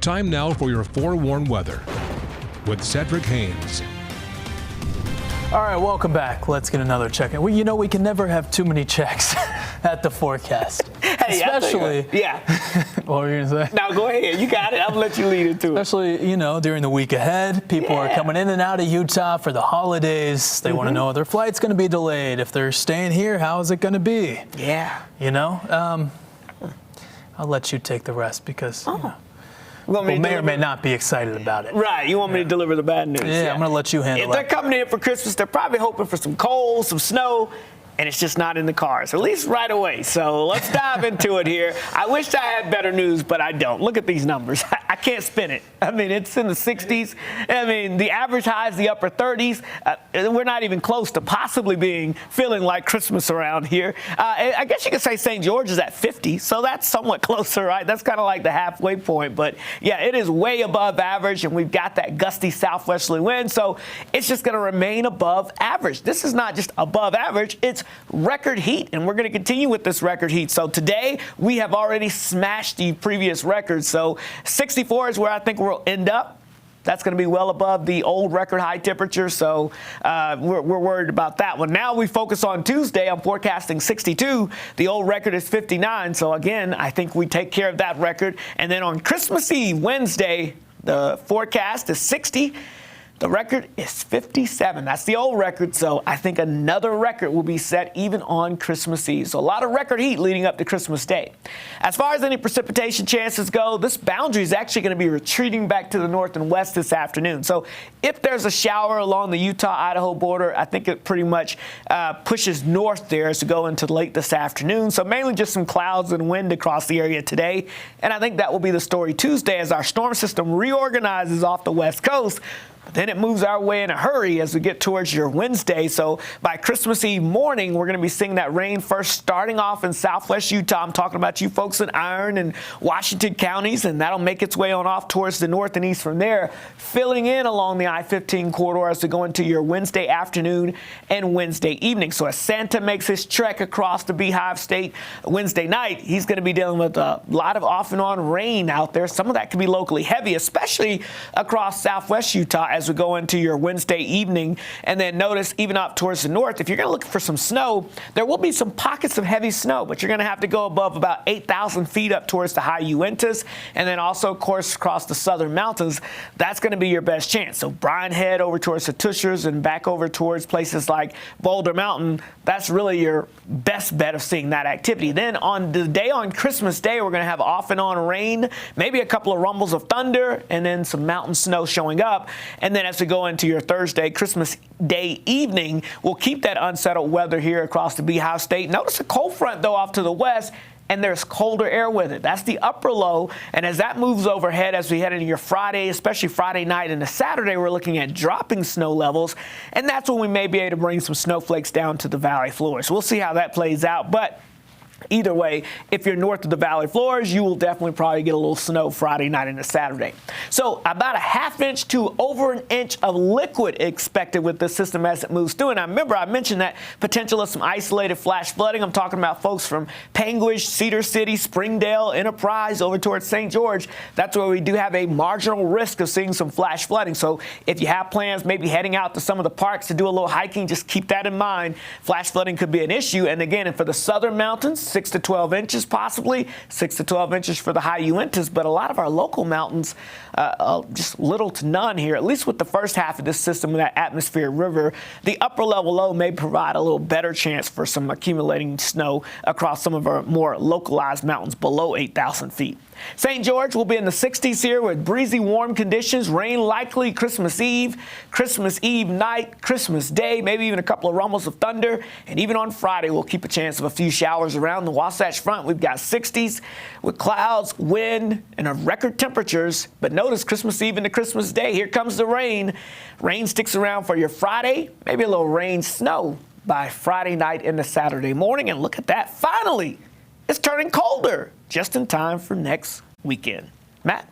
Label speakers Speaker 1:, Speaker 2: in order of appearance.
Speaker 1: Time now for your forewarned weather with Cedric Haynes.
Speaker 2: All right, welcome back. Let's get another check. We can never have too many checks at the forecast.
Speaker 3: Hey,
Speaker 2: especially, what were you going to say?
Speaker 3: No, go ahead. You got it. I'm going to let you lead into it.
Speaker 2: Especially, during the week ahead, people are coming in and out of Utah for the holidays. They want to know if their flight's going to be delayed. If they're staying here, how is it going to be?
Speaker 3: Yeah.
Speaker 2: I'll let you take the rest because,
Speaker 3: may
Speaker 2: or may not be excited about it.
Speaker 3: Right. You want me to deliver the bad news?
Speaker 2: Yeah, I'm going to let you handle it.
Speaker 3: If they're coming in for Christmas, they're probably hoping for some cold, some snow, and it's just not in the cards, at least right away. So let's dive into it here. I wish I had better news, but I don't. Look at these numbers. I can't spin it. I mean, it's in the 60s. I mean, the average high is the upper 30s. We're not even close to possibly feeling like Christmas around here. I guess you could say St. George is at 50, so that's somewhat closer, right? That's kind of like the halfway point. But, yeah, it is way above average, and we've got that gusty southwesterly wind, so it's just going to remain above average. This is not just above average. It's record heat, and we're going to continue with this record heat. So today we have already smashed the previous records. So 64 is where I think we'll end up. That's going to be well above the old record high temperature, so we're worried about that one. Now we focus on Tuesday. I'm forecasting 62. The old record is 59, so again, I think we take care of that record. And then on Christmas Eve, Wednesday, the forecast is 60. The record is 57. That's the old record, so I think another record will be set even on Christmas Eve. So a lot of record heat leading up to Christmas Day. As far as any precipitation chances go, this boundary is actually going to be retreating back to the north and west this afternoon. So if there's a shower along the Utah-Idaho border, I think it pretty much pushes north there as we go into late this afternoon. So mainly just some clouds and wind across the area today. And I think that will be the story Tuesday as our storm system reorganizes off the west coast. Then it moves our way in a hurry as we get towards your Wednesday. So by Christmas Eve morning, we're going to be seeing that rain first starting off in southwest Utah. I'm talking about you folks in Iron and Washington counties, and that'll make its way on off towards the north and east from there, filling in along the I-15 corridor as we go into your Wednesday afternoon and Wednesday evening. So as Santa makes his trek across the Beehive State Wednesday night, he's going to be dealing with a lot of off and on rain out there. Some of that can be locally heavy, especially across southwest Utah as we go into your Wednesday evening. And then notice even up towards the north, if you're going to look for some snow, there will be some pockets of heavy snow, but you're going to have to go above about 8,000 feet up towards the high Uintas. And then also, of course, across the southern mountains, that's going to be your best chance. So Bryan Head over towards the Tushers and back over towards places like Boulder Mountain, that's really your best bet of seeing that activity. Then on the day on Christmas Day, we're going to have off and on rain, maybe a couple of rumbles of thunder, and then some mountain snow showing up. And then as we go into your Thursday, Christmas Day evening, we'll keep that unsettled weather here across the Beehive State. Notice a cold front, though, off to the west, and there's colder air with it. That's the upper low, and as that moves overhead as we head into your Friday, especially Friday night into Saturday, we're looking at dropping snow levels, and that's when we may be able to bring some snowflakes down to the valley floors. We'll see how that plays out, but either way, if you're north of the valley floors, you will definitely probably get a little snow Friday night into Saturday. So about a half inch to over an inch of liquid expected with this system as it moves through. And I remember I mentioned that potential of some isolated flash flooding. I'm talking about folks from Panguitch, Cedar City, Springdale, Enterprise, over towards St. George. That's where we do have a marginal risk of seeing some flash flooding. So if you have plans maybe heading out to some of the parks to do a little hiking, just keep that in mind. Flash flooding could be an issue. And again, and for the southern mountains, 6 to 12 inches possibly, 6 to 12 inches for the high Uintas, but a lot of our local mountains, just little to none here, at least with the first half of this system, that atmosphere river. The upper level low may provide a little better chance for some accumulating snow across some of our more localized mountains below 8,000 feet. St. George will be in the 60s here with breezy, warm conditions. Rain likely Christmas Eve night, Christmas Day, maybe even a couple of rumbles of thunder. And even on Friday, we'll keep a chance of a few showers around the Wasatch Front. We've got 60s with clouds, wind, and record temperatures. But notice Christmas Eve into Christmas Day, here comes the rain. Rain sticks around for your Friday, maybe a little rain, snow by Friday night into Saturday morning. And look at that. Finally, it's turning colder just in time for next weekend. Matt?